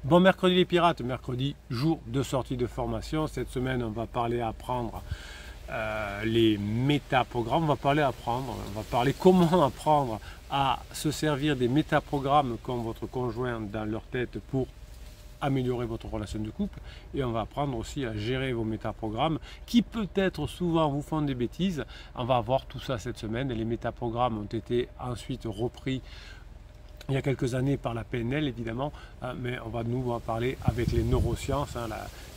Bon mercredi les pirates, mercredi jour de sortie de formation. Cette semaine on va parler apprendre les métaprogrammes, on va parler comment apprendre à se servir des métaprogrammes qu'ont votre conjoint dans leur tête pour améliorer votre relation de couple, et on va apprendre aussi à gérer vos métaprogrammes qui peut-être souvent vous font des bêtises. On va voir tout ça cette semaine. Les métaprogrammes ont été ensuite repris il y a quelques années par la PNL évidemment, mais on va parler avec les neurosciences,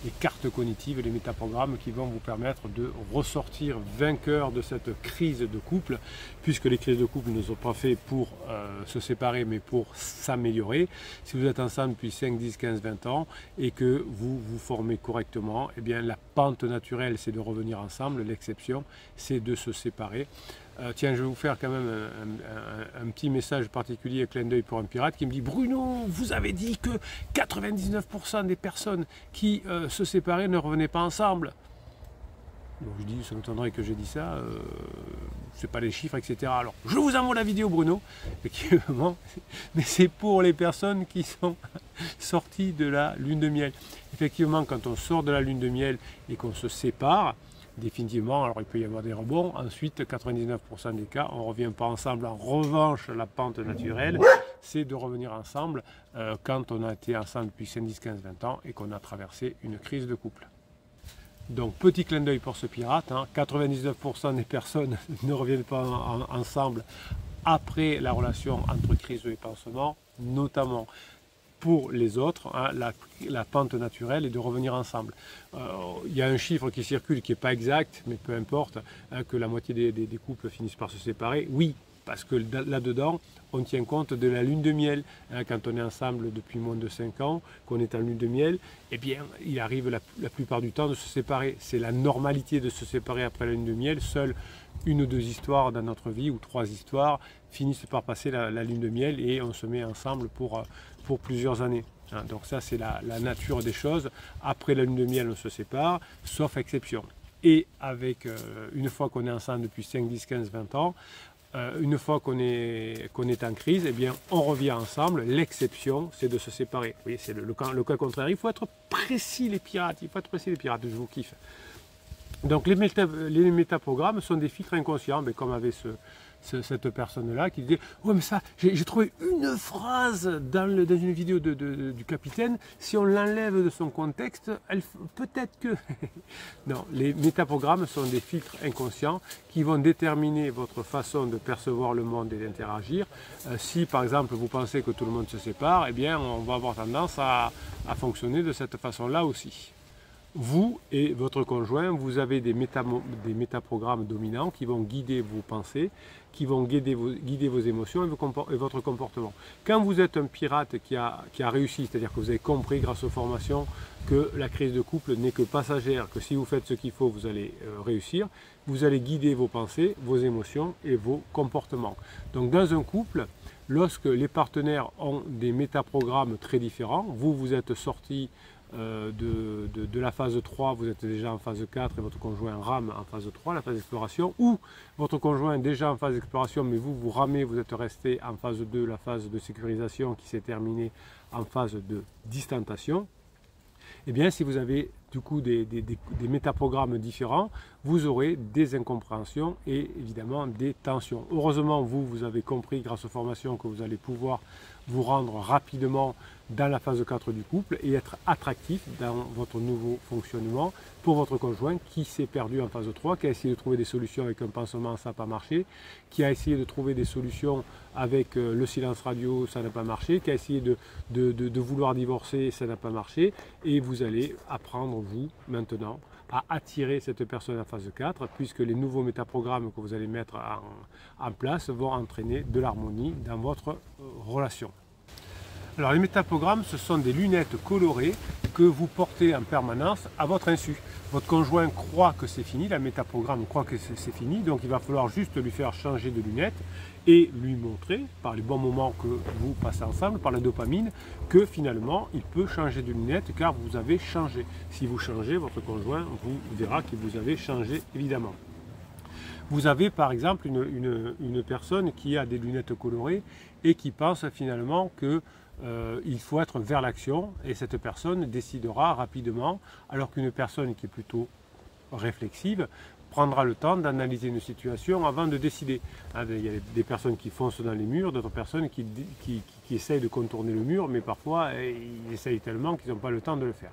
les cartes cognitives et les métaprogrammes qui vont vous permettre de ressortir vainqueur de cette crise de couple, puisque les crises de couple ne sont pas faites pour se séparer mais pour s'améliorer. Si vous êtes ensemble depuis 5, 10, 15, 20 ans et que vous vous formez correctement, eh bien la pente naturelle c'est de revenir ensemble, l'exception c'est de se séparer. Tiens, je vais vous faire quand même un petit message particulier, clin d'œil pour un pirate qui me dit: Bruno, vous avez dit que 99% des personnes qui se séparaient ne revenaient pas ensemble. Donc je dis, ça m'étonnerait que j'ai dit ça, c'est pas les chiffres, etc. Alors, je vous envoie la vidéo, Bruno, effectivement, mais c'est pour les personnes qui sont sorties de la lune de miel. Effectivement, quand on sort de la lune de miel et qu'on se sépare, définitivement, alors il peut y avoir des rebonds, ensuite 99% des cas on ne revient pas ensemble. En revanche, la pente naturelle c'est de revenir ensemble quand on a été ensemble depuis 5, 10, 15, 20 ans et qu'on a traversé une crise de couple. Donc petit clin d'œil pour ce pirate, 99% des personnes ne reviennent pas ensemble après la relation entre crise et pansement, notamment pour les autres, la pente naturelle est de revenir ensemble. Il y a un chiffre qui circule qui n'est pas exact, mais peu importe, que la moitié des couples finissent par se séparer. Oui, parce que là-dedans, on tient compte de la lune de miel. Quand on est ensemble depuis moins de 5 ans, qu'on est en lune de miel, eh bien, il arrive la plupart du temps de se séparer. C'est la normalité de se séparer après la lune de miel. Seule une ou deux histoires dans notre vie, ou 3 histoires, finissent par passer la lune de miel et on se met ensemble pour plusieurs années. Donc ça c'est la nature des choses. Après la lune de miel on se sépare, sauf exception. Et avec une fois qu'on est ensemble depuis 5, 10, 15, 20 ans, une fois qu'on est en crise, eh bien on revient ensemble. L'exception c'est de se séparer. Vous voyez, c'est le cas contraire. Il faut être précis les pirates, je vous kiffe. Donc les métaprogrammes sont des filtres inconscients, mais comme avait cette personne-là qui disait: ouais mais ça, j'ai trouvé une phrase dans une vidéo du capitaine, si on l'enlève de son contexte, peut-être que... Non, les métaprogrammes sont des filtres inconscients qui vont déterminer votre façon de percevoir le monde et d'interagir. Si par exemple vous pensez que tout le monde se sépare, eh bien on va avoir tendance à fonctionner de cette façon-là aussi. Vous et votre conjoint, vous avez des métaprogrammes dominants qui vont guider vos pensées, qui vont guider vos émotions et votre comportement. Quand vous êtes un pirate qui a réussi, c'est-à-dire que vous avez compris grâce aux formations que la crise de couple n'est que passagère, que si vous faites ce qu'il faut, vous allez réussir, vous allez guider vos pensées, vos émotions et vos comportements. Donc dans un couple, lorsque les partenaires ont des métaprogrammes très différents, vous êtes sorti de la phase 3, vous êtes déjà en phase 4 et votre conjoint rame en phase 3, la phase d'exploration, ou votre conjoint est déjà en phase d'exploration mais vous ramez, vous êtes resté en phase 2, la phase de sécurisation qui s'est terminée en phase de distantation. Eh bien si vous avez du coup des métaprogrammes différents, vous aurez des incompréhensions et évidemment des tensions. Heureusement vous avez compris grâce aux formations que vous allez pouvoir vous rendre rapidement dans la phase 4 du couple et être attractif dans votre nouveau fonctionnement pour votre conjoint qui s'est perdu en phase 3, qui a essayé de trouver des solutions avec un pansement, ça n'a pas marché, qui a essayé de trouver des solutions avec le silence radio, ça n'a pas marché, qui a essayé de vouloir divorcer, ça n'a pas marché, et vous allez apprendre vous maintenant à attirer cette personne en phase 4 puisque les nouveaux métaprogrammes que vous allez mettre en place vont entraîner de l'harmonie dans votre relation. Alors les métaprogrammes, ce sont des lunettes colorées que vous portez en permanence à votre insu. Votre conjoint croit que c'est fini, la métaprogramme croit que c'est fini, donc il va falloir juste lui faire changer de lunettes et lui montrer, par les bons moments que vous passez ensemble, par la dopamine, que finalement il peut changer de lunettes car vous avez changé. Si vous changez, votre conjoint vous verra que vous avez changé évidemment. Vous avez par exemple une personne qui a des lunettes colorées et qui pense finalement que il faut être vers l'action et cette personne décidera rapidement, alors qu'une personne qui est plutôt réflexive prendra le temps d'analyser une situation avant de décider. Il y a des personnes qui foncent dans les murs, d'autres personnes qui essayent de contourner le mur, mais parfois ils essayent tellement qu'ils n'ont pas le temps de le faire.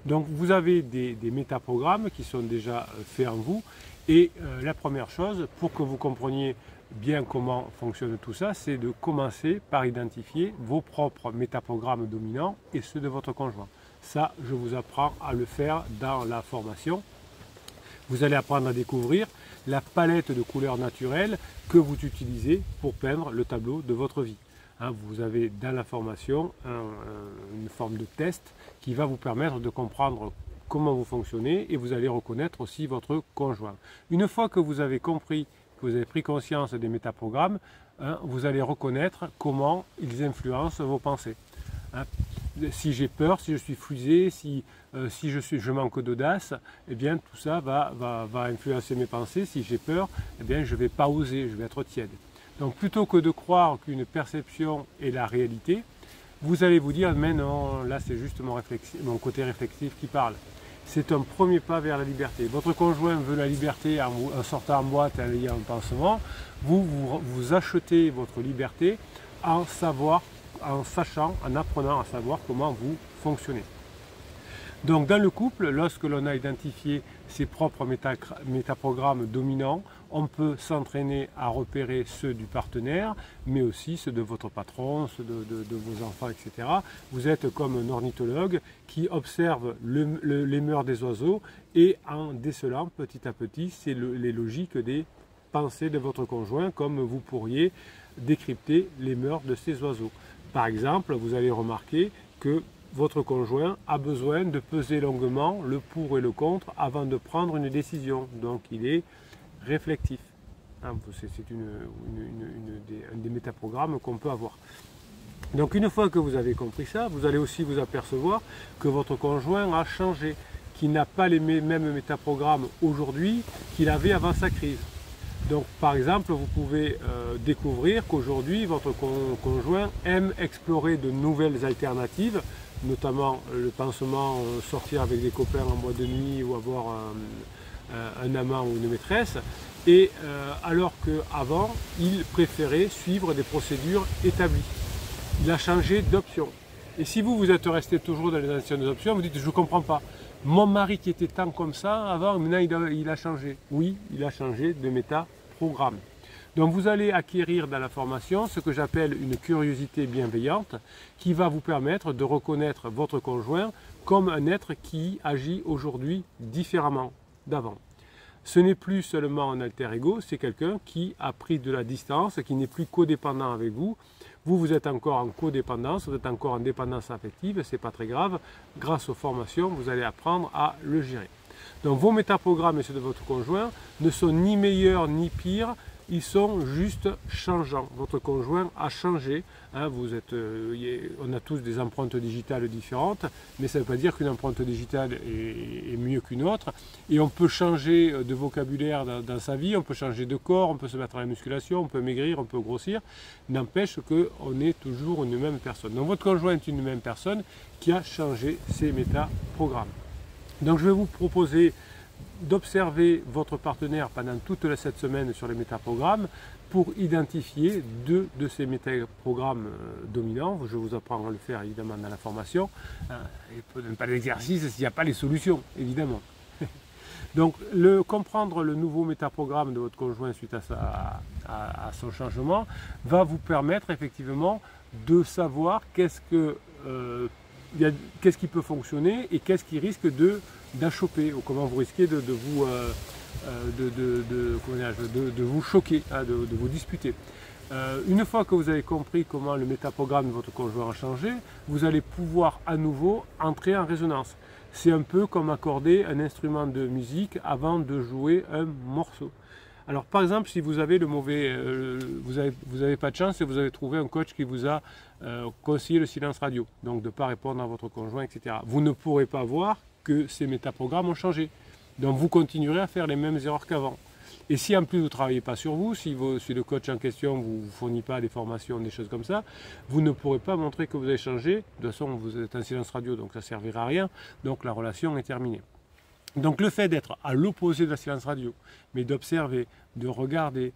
Donc vous avez des métaprogrammes qui sont déjà faits en vous, et la première chose, pour que vous compreniez bien comment fonctionne tout ça, c'est de commencer par identifier vos propres métaprogrammes dominants et ceux de votre conjoint. Ça, je vous apprends à le faire dans la formation. Vous allez apprendre à découvrir la palette de couleurs naturelles que vous utilisez pour peindre le tableau de votre vie. Vous avez dans la formation une forme de test qui va vous permettre de comprendre comment vous fonctionnez et vous allez reconnaître aussi votre conjoint. Une fois que vous avez compris, que vous avez pris conscience des métaprogrammes, vous allez reconnaître comment ils influencent vos pensées. Si j'ai peur, si je suis frisé, si je manque d'audace, eh bien tout ça va influencer mes pensées. Si j'ai peur, eh bien je ne vais pas oser, je vais être tiède. Donc plutôt que de croire qu'une perception est la réalité, vous allez vous dire mais non, là c'est juste mon côté réflexif qui parle. C'est un premier pas vers la liberté. Votre conjoint veut la liberté en sortant en boîte et en ayant un pansement. Vous achetez votre liberté en sachant, en apprenant à savoir comment vous fonctionnez. Donc dans le couple, lorsque l'on a identifié ses propres métaprogrammes dominants, on peut s'entraîner à repérer ceux du partenaire, mais aussi ceux de votre patron, ceux de vos enfants, etc. Vous êtes comme un ornithologue qui observe les mœurs des oiseaux et en décelant petit à petit les logiques des pensées de votre conjoint, comme vous pourriez décrypter les mœurs de ces oiseaux. Par exemple, vous allez remarquer que votre conjoint a besoin de peser longuement le pour et le contre avant de prendre une décision. Donc il est réflectif. C'est un des métaprogrammes qu'on peut avoir. Donc une fois que vous avez compris ça, vous allez aussi vous apercevoir que votre conjoint a changé, qu'il n'a pas les mêmes métaprogrammes aujourd'hui qu'il avait avant sa crise. Donc par exemple, vous pouvez découvrir qu'aujourd'hui, votre conjoint aime explorer de nouvelles alternatives, notamment le pansement, sortir avec des copains en boîte de nuit ou avoir un amant ou une maîtresse, et alors qu'avant, il préférait suivre des procédures établies. Il a changé d'option. Et si vous êtes resté toujours dans les anciennes options, vous dites « je ne comprends pas, mon mari qui était tant comme ça, avant, maintenant il a changé ». Oui, il a changé de métaprogramme. Donc vous allez acquérir dans la formation ce que j'appelle une curiosité bienveillante qui va vous permettre de reconnaître votre conjoint comme un être qui agit aujourd'hui différemment d'avant. Ce n'est plus seulement un alter ego, c'est quelqu'un qui a pris de la distance, qui n'est plus codépendant avec vous. Vous êtes encore en codépendance, vous êtes encore en dépendance affective, ce n'est pas très grave. Grâce aux formations, vous allez apprendre à le gérer. Donc vos métaprogrammes et ceux de votre conjoint ne sont ni meilleurs ni pires, ils sont juste changeants. Votre conjoint a changé. On a tous des empreintes digitales différentes, mais ça ne veut pas dire qu'une empreinte digitale est mieux qu'une autre. Et on peut changer de vocabulaire dans sa vie, on peut changer de corps, on peut se mettre à la musculation, on peut maigrir, on peut grossir. N'empêche qu'on est toujours une même personne. Donc votre conjoint est une même personne qui a changé ses métaprogrammes. Donc je vais vous proposer d'observer votre partenaire pendant toute cette semaine sur les métaprogrammes pour identifier deux de ces métaprogrammes dominants. Je vous apprends à le faire évidemment dans la formation. Il n'y a pas d'exercice s'il n'y a pas les solutions, évidemment. Donc comprendre le nouveau métaprogramme de votre conjoint suite à son changement va vous permettre effectivement de savoir qu'est-ce qui peut fonctionner et qu'est-ce qui risque d'achoper, ou comment vous risquez de vous choquer, de vous disputer. Une fois que vous avez compris comment le métaprogramme de votre conjoint a changé, vous allez pouvoir à nouveau entrer en résonance. C'est un peu comme accorder un instrument de musique avant de jouer un morceau. Alors par exemple, si vous avez vous avez pas de chance et vous avez trouvé un coach qui vous a conseillé le silence radio, donc de ne pas répondre à votre conjoint, etc. Vous ne pourrez pas voir que ces métaprogrammes ont changé. Donc vous continuerez à faire les mêmes erreurs qu'avant. Et si en plus vous ne travaillez pas sur vous, si le coach en question ne vous fournit pas des formations, des choses comme ça, vous ne pourrez pas montrer que vous avez changé. De toute façon, vous êtes en silence radio, donc ça ne servira à rien. Donc la relation est terminée. Donc le fait d'être à l'opposé de la silence radio, mais d'observer, de regarder,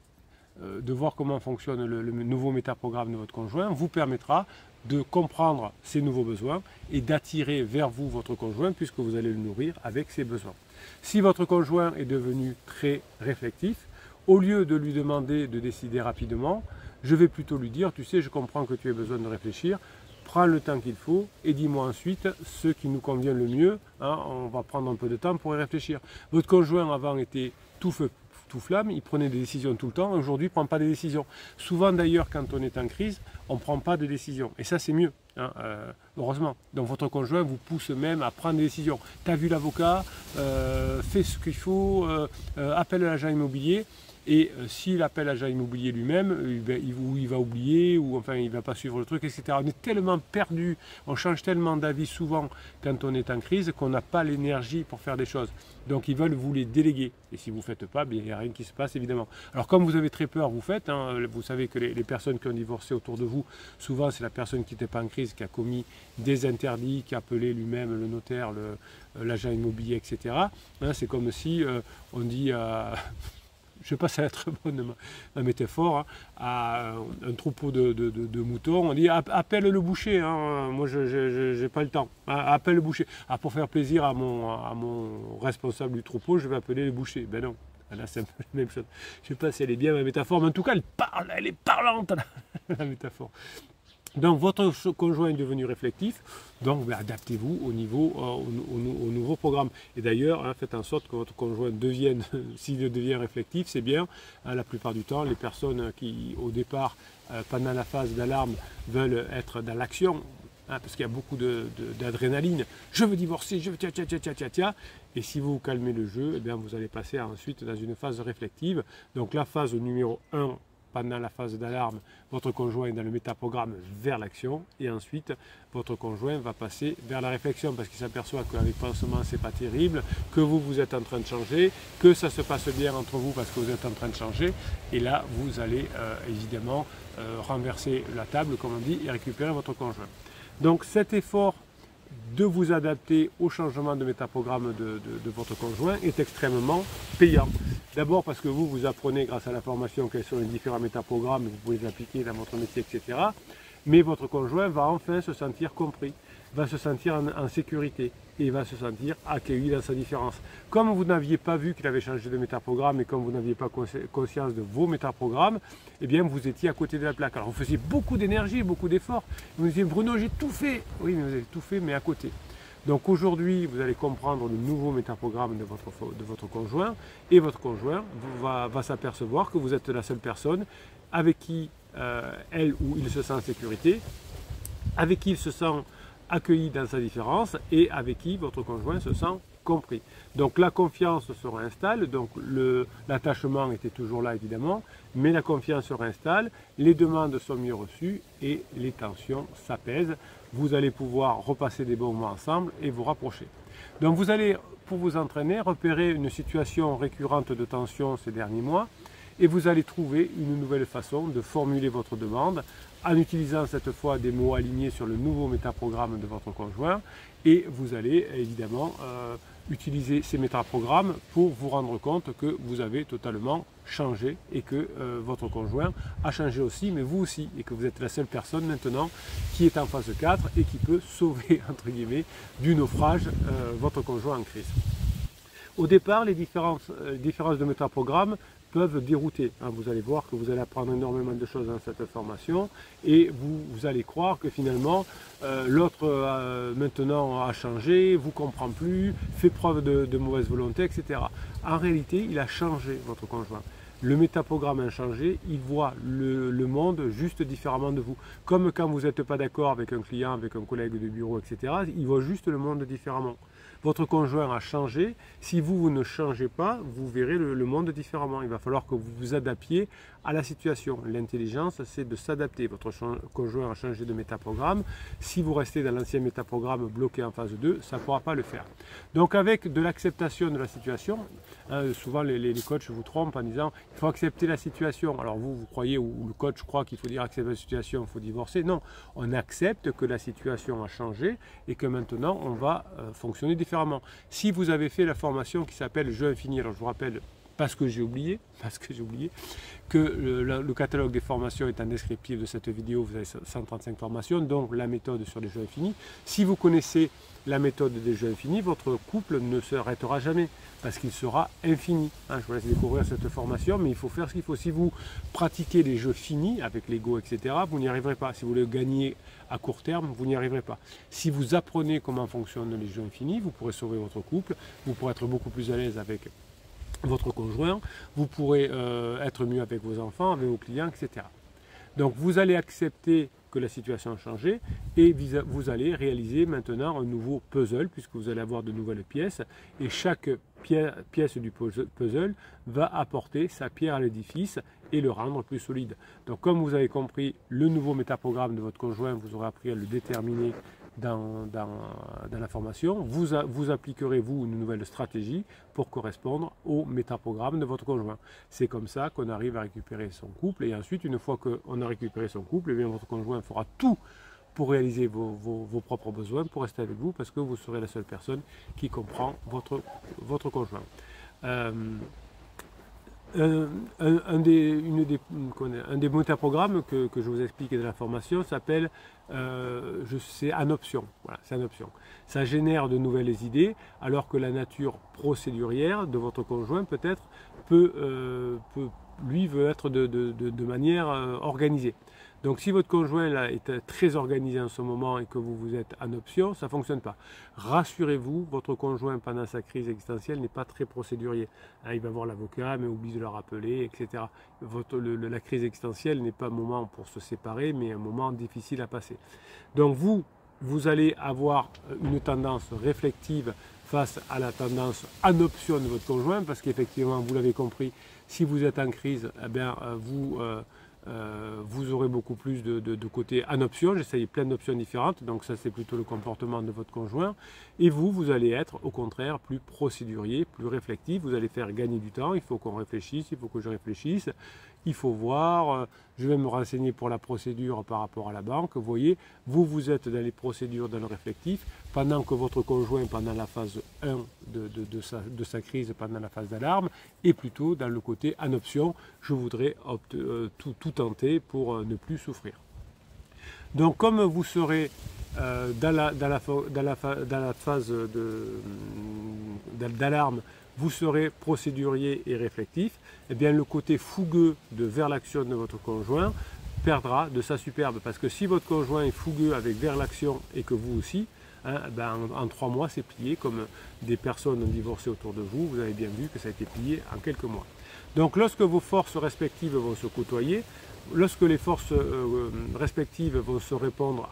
de voir comment fonctionne le nouveau métaprogramme de votre conjoint, vous permettra de comprendre ses nouveaux besoins et d'attirer vers vous votre conjoint puisque vous allez le nourrir avec ses besoins. Si votre conjoint est devenu très réflectif, au lieu de lui demander de décider rapidement, je vais plutôt lui dire, tu sais, je comprends que tu as besoin de réfléchir, prends le temps qu'il faut et dis-moi ensuite ce qui nous convient le mieux, hein, on va prendre un peu de temps pour y réfléchir. Votre conjoint avant était tout feu, tout flamme, il prenait des décisions tout le temps, aujourd'hui il ne prend pas de décisions. Souvent d'ailleurs quand on est en crise, on ne prend pas de décisions et ça c'est mieux, hein, heureusement. Donc votre conjoint vous pousse même à prendre des décisions. Tu as vu l'avocat, fais ce qu'il faut, appelle l'agent immobilier. Et s'il appelle l'agent immobilier lui-même, il va oublier, ou enfin il ne va pas suivre le truc, etc. On est tellement perdu, on change tellement d'avis souvent quand on est en crise qu'on n'a pas l'énergie pour faire des choses. Donc ils veulent vous les déléguer. Et si vous ne faites pas, il n'y a rien qui se passe évidemment. Alors comme vous avez très peur, vous faites. Hein, vous savez que les personnes qui ont divorcé autour de vous, souvent c'est la personne qui n'était pas en crise, qui a commis des interdits, qui a appelé lui-même le notaire, l'agent immobilier, etc. Hein, c'est comme si on dit à... Je ne sais pas si ça va être bonne ma métaphore, hein, à un troupeau de moutons, on dit appelle le boucher, hein, moi je n'ai pas le temps, appelle le boucher. Ah, pour faire plaisir à mon responsable du troupeau, je vais appeler le boucher. Ben non, là c'est un peu la même chose. Je ne sais pas si elle est bien ma métaphore, mais en tout cas elle est parlante la métaphore. Donc votre conjoint est devenu réflectif, donc adaptez-vous au nouveau programme. Et d'ailleurs, hein, faites en sorte que votre conjoint devienne, s'il devient réflectif, c'est bien. Hein, la plupart du temps, les personnes qui, au départ, pendant la phase d'alarme, veulent être dans l'action, hein, parce qu'il y a beaucoup d'adrénaline. Je veux divorcer, je veux tia. Et si vous calmez le jeu, eh bien, vous allez passer ensuite dans une phase réflective. Donc la phase numéro 1, pendant la phase d'alarme, votre conjoint est dans le métaprogramme vers l'action et ensuite votre conjoint va passer vers la réflexion parce qu'il s'aperçoit qu'avec pansement c'est pas terrible, que vous êtes en train de changer, que ça se passe bien entre vous parce que vous êtes en train de changer et là vous allez évidemment renverser la table comme on dit et récupérer votre conjoint. Donc cet effort de vous adapter au changement de métaprogramme de votre conjoint est extrêmement payant. D'abord parce que vous apprenez grâce à la formation quels sont les différents métaprogrammes, vous pouvez les appliquer dans votre métier, etc. Mais votre conjoint va enfin se sentir compris, va se sentir en sécurité et va se sentir accueilli dans sa différence. Comme vous n'aviez pas vu qu'il avait changé de métaprogramme et comme vous n'aviez pas conscience de vos métaprogrammes, eh bien vous étiez à côté de la plaque. Alors vous faisiez beaucoup d'énergie, beaucoup d'efforts. Vous me disiez Bruno, j'ai tout fait. Oui, mais vous avez tout fait, mais à côté. Donc aujourd'hui, vous allez comprendre le nouveau métaprogramme de votre conjoint et votre conjoint va s'apercevoir que vous êtes la seule personne avec qui elle ou il se sent en sécurité, avec qui il se sent accueilli dans sa différence et avec qui votre conjoint se sent compris. Donc la confiance se réinstalle, donc l'attachement était toujours là évidemment, mais la confiance se réinstalle, les demandes sont mieux reçues et les tensions s'apaisent. Vous allez pouvoir repasser des bons moments ensemble et vous rapprocher. Donc vous allez, pour vous entraîner, repérer une situation récurrente de tension ces derniers mois et vous allez trouver une nouvelle façon de formuler votre demande en utilisant cette fois des mots alignés sur le nouveau métaprogramme de votre conjoint et vous allez évidemment utiliser ces métaprogrammes pour vous rendre compte que vous avez totalement changé et que votre conjoint a changé aussi, mais vous aussi, et que vous êtes la seule personne maintenant qui est en phase 4 et qui peut sauver, entre guillemets, du naufrage votre conjoint en crise. Au départ, les différences de métaprogrammes peuvent dérouter. Vous allez voir que vous allez apprendre énormément de choses dans cette formation et vous allez croire que finalement l'autre maintenant a changé, vous comprend plus, fait preuve de mauvaise volonté, etc. En réalité, il a changé votre conjoint. le métaprogramme inchangé, il voit le monde juste différemment de vous. Comme quand vous n'êtes pas d'accord avec un client, avec un collègue de bureau, etc., il voit juste le monde différemment. Votre conjoint a changé. Si vous ne changez pas, vous verrez le monde différemment. Il va falloir que vous vous adaptiez à la situation. L'intelligence, c'est de s'adapter. Votre conjoint a changé de métaprogramme. Si vous restez dans l'ancien métaprogramme bloqué en phase 2, ça ne pourra pas le faire. Donc avec de l'acceptation de la situation, souvent les coachs vous trompent en disant il faut accepter la situation. Alors vous croyez, ou le coach croit qu'il faut dire accepter la situation, il faut divorcer. Non, on accepte que la situation a changé et que maintenant on va fonctionner différemment. Si vous avez fait la formation qui s'appelle Jeu infini, alors je vous rappelle, parce que j'ai oublié, que le catalogue des formations est en descriptif de cette vidéo, vous avez 135 formations, donc la méthode sur les jeux infinis. Si vous connaissez la méthode des jeux infinis, votre couple ne s'arrêtera jamais, parce qu'il sera infini. Je vous laisse découvrir cette formation, mais il faut faire ce qu'il faut. Si vous pratiquez les jeux finis, avec l'ego, etc., vous n'y arriverez pas. Si vous voulez gagner à court terme, vous n'y arriverez pas. Si vous apprenez comment fonctionnent les jeux infinis, vous pourrez sauver votre couple, vous pourrez être beaucoup plus à l'aise avec votre conjoint, vous pourrez être mieux avec vos enfants, avec vos clients, etc. Donc vous allez accepter que la situation a changé et vous allez réaliser maintenant un nouveau puzzle, puisque vous allez avoir de nouvelles pièces, et chaque pièce du puzzle va apporter sa pierre à l'édifice et le rendre plus solide. Donc comme vous avez compris le nouveau métaprogramme de votre conjoint, vous aurez appris à le déterminer dans la formation, vous appliquerez vous une nouvelle stratégie pour correspondre au métaprogramme de votre conjoint. C'est comme ça qu'on arrive à récupérer son couple, et ensuite une fois qu'on a récupéré son couple, eh bien, votre conjoint fera tout pour réaliser vos propres besoins, pour rester avec vous, parce que vous serez la seule personne qui comprend votre conjoint. Un des métaprogrammes que je vous explique dans la formation s'appelle c'est en option. Voilà, c'est en option. Ça génère de nouvelles idées, alors que la nature procédurière de votre conjoint peut-être lui veut être de manière organisée. Donc si votre conjoint là, est très organisé en ce moment et que vous êtes en option, ça ne fonctionne pas. Rassurez-vous, votre conjoint pendant sa crise existentielle n'est pas très procédurier. Il va voir l'avocat, mais oublie de le rappeler, etc. La crise existentielle n'est pas un moment pour se séparer, mais un moment difficile à passer. Donc vous allez avoir une tendance réflexive face à la tendance en option de votre conjoint, parce qu'effectivement, vous l'avez compris, si vous êtes en crise, eh bien, vous aurez beaucoup plus de côté en option. J'essaye plein d'options différentes, donc ça c'est plutôt le comportement de votre conjoint. Et vous allez être au contraire plus procédurier, plus réflectif, vous allez faire gagner du temps. Il faut qu'on réfléchisse, il faut que je réfléchisse, il faut voir, je vais me renseigner pour la procédure par rapport à la banque. Vous voyez, vous êtes dans les procédures, dans le réflectif, pendant que votre conjoint, pendant la phase 1 de sa crise, pendant la phase d'alarme, est plutôt dans le côté en option. Je voudrais tout tenter pour ne plus souffrir. Donc comme vous serez dans la phase d'alarme, vous serez procédurier et réflectif, eh bien le côté fougueux vers l'action de votre conjoint perdra de sa superbe. Parce que si votre conjoint est fougueux avec vers l'action et que vous aussi, en 3 mois c'est plié, comme des personnes divorcées autour de vous, vous avez bien vu que ça a été plié en quelques mois. Donc lorsque vos forces respectives vont se côtoyer, lorsque les forces respectives vont se répondre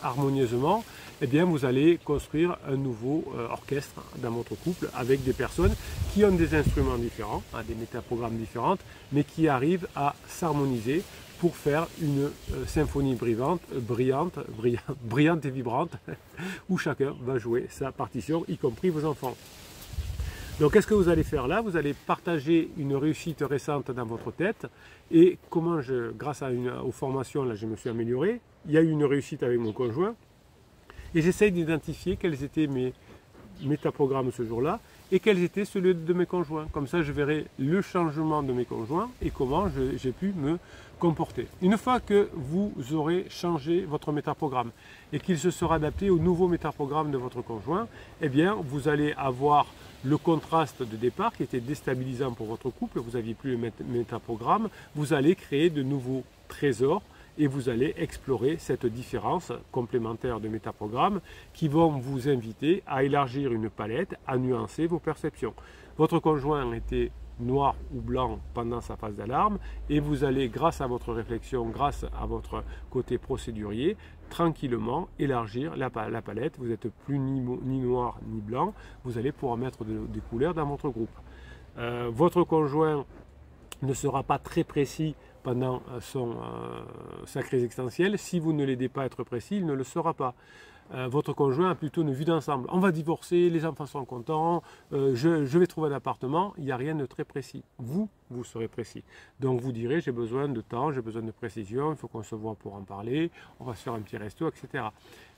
harmonieusement, eh bien vous allez construire un nouveau orchestre dans votre couple avec des personnes qui ont des instruments différents, des métaprogrammes différents, mais qui arrivent à s'harmoniser pour faire une symphonie brillante et vibrante, où chacun va jouer sa partition, y compris vos enfants. Donc qu'est-ce que vous allez faire là? Vous allez partager une réussite récente dans votre tête, et comment grâce aux formations, là je me suis amélioré, il y a eu une réussite avec mon conjoint, et j'essaye d'identifier quels étaient mes métaprogrammes ce jour-là, et quels étaient ceux de mes conjoints. Comme ça je verrai le changement de mes conjoints et comment j'ai pu me comporter. Une fois que vous aurez changé votre métaprogramme et qu'il se sera adapté au nouveau métaprogramme de votre conjoint, eh bien vous allez avoir le contraste de départ qui était déstabilisant pour votre couple, vous n'aviez plus le métaprogramme, vous allez créer de nouveaux trésors et vous allez explorer cette différence complémentaire de métaprogrammes qui vont vous inviter à élargir une palette, à nuancer vos perceptions. Votre conjoint était noir ou blanc pendant sa phase d'alarme, et vous allez, grâce à votre réflexion, grâce à votre côté procédurier, tranquillement élargir la palette. Vous n'êtes plus ni noir ni blanc, vous allez pouvoir mettre des couleurs dans votre groupe. Votre conjoint ne sera pas très précis pendant sa crise existentielle. Si vous ne l'aidez pas à être précis, il ne le sera pas. Votre conjoint a plutôt une vue d'ensemble. On va divorcer, les enfants sont contents, je vais trouver un appartement. Il n'y a rien de très précis. Vous serez précis. Donc vous direz, j'ai besoin de temps, j'ai besoin de précision, il faut qu'on se voit pour en parler, on va se faire un petit resto, etc.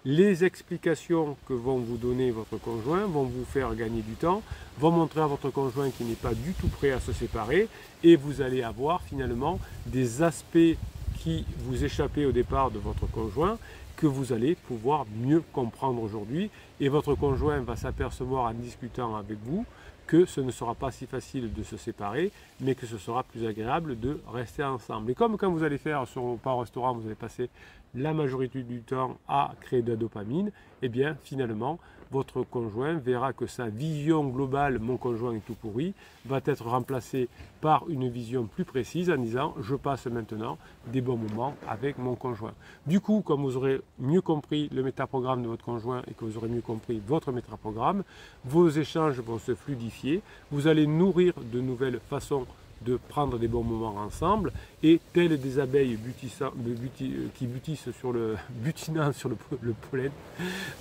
Les explications que vont vous donner votre conjoint vont vous faire gagner du temps, vont montrer à votre conjoint qu'il n'est pas du tout prêt à se séparer, et vous allez avoir finalement des aspects qui vous échappaient au départ de votre conjoint, que vous allez pouvoir mieux comprendre aujourd'hui, et votre conjoint va s'apercevoir en discutant avec vous que ce ne sera pas si facile de se séparer, mais que ce sera plus agréable de rester ensemble. Et comme quand vous allez faire sur un restaurant, vous allez passer la majorité du temps à créer de la dopamine, et bien finalement votre conjoint verra que sa vision globale, mon conjoint est tout pourri, va être remplacée par une vision plus précise en disant je passe maintenant des bons moments avec mon conjoint. Du coup, comme vous aurez mieux compris le métaprogramme de votre conjoint et que vous aurez mieux compris votre métaprogramme, vos échanges vont se fluidifier, vous allez nourrir de nouvelles façons de prendre des bons moments ensemble, et telles des abeilles qui butinant sur le pollen,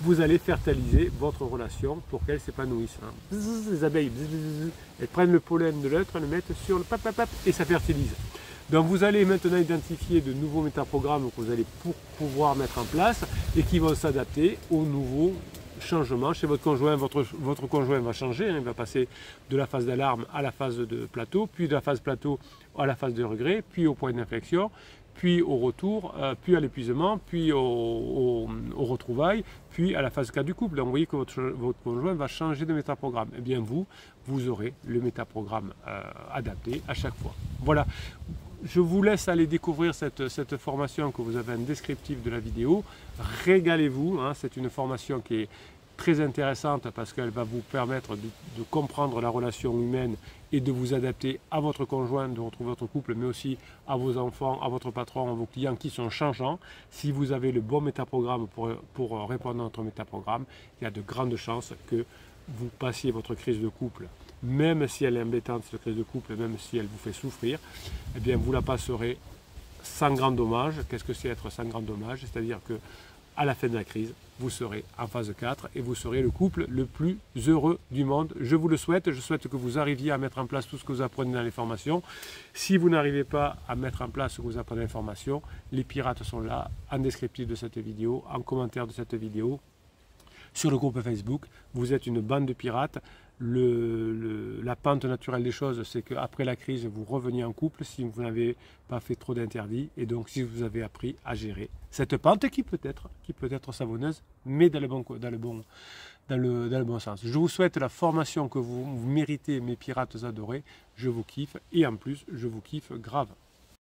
vous allez fertiliser votre relation pour qu'elle s'épanouisse. Les abeilles, elles prennent le pollen de l'autre, elles le mettent sur le pap, et ça fertilise. Donc vous allez maintenant identifier de nouveaux métaprogrammes que vous allez pouvoir mettre en place et qui vont s'adapter aux nouveaux changement chez votre conjoint. Votre conjoint va changer, il va passer de la phase d'alarme à la phase de plateau, puis de la phase plateau à la phase de regret, puis au point d'inflexion, puis au retour, puis à l'épuisement, puis au retrouvailles, puis à la phase 4 du couple. Donc vous voyez que votre conjoint va changer de métaprogramme. Et bien vous aurez le métaprogramme adapté à chaque fois. Voilà. Je vous laisse aller découvrir cette formation que vous avez en descriptif de la vidéo. Régalez-vous, c'est une formation qui est très intéressante parce qu'elle va vous permettre de comprendre la relation humaine et de vous adapter à votre conjoint, de retrouver votre couple, mais aussi à vos enfants, à votre patron, à vos clients qui sont changeants. Si vous avez le bon métaprogramme pour répondre à votre métaprogramme, il y a de grandes chances que vous passiez votre crise de couple, même si elle est embêtante, cette crise de couple, même si elle vous fait souffrir, eh bien vous la passerez sans grand dommage. Qu'est-ce que c'est être sans grand dommage? C'est-à-dire que à la fin de la crise, vous serez en phase 4 et vous serez le couple le plus heureux du monde. Je vous le souhaite, je souhaite que vous arriviez à mettre en place tout ce que vous apprenez dans les formations. Si vous n'arrivez pas à mettre en place ce que vous apprenez dans les formations, les pirates sont là, en descriptif de cette vidéo, en commentaire de cette vidéo, sur le groupe Facebook. Vous êtes une bande de pirates. La pente naturelle des choses, c'est qu'après la crise, vous reveniez en couple si vous n'avez pas fait trop d'interdits, et donc si vous avez appris à gérer cette pente qui peut être savonneuse, mais dans le bon sens. Je vous souhaite la formation que vous méritez, mes pirates adorés. Je vous kiffe, et en plus, je vous kiffe grave.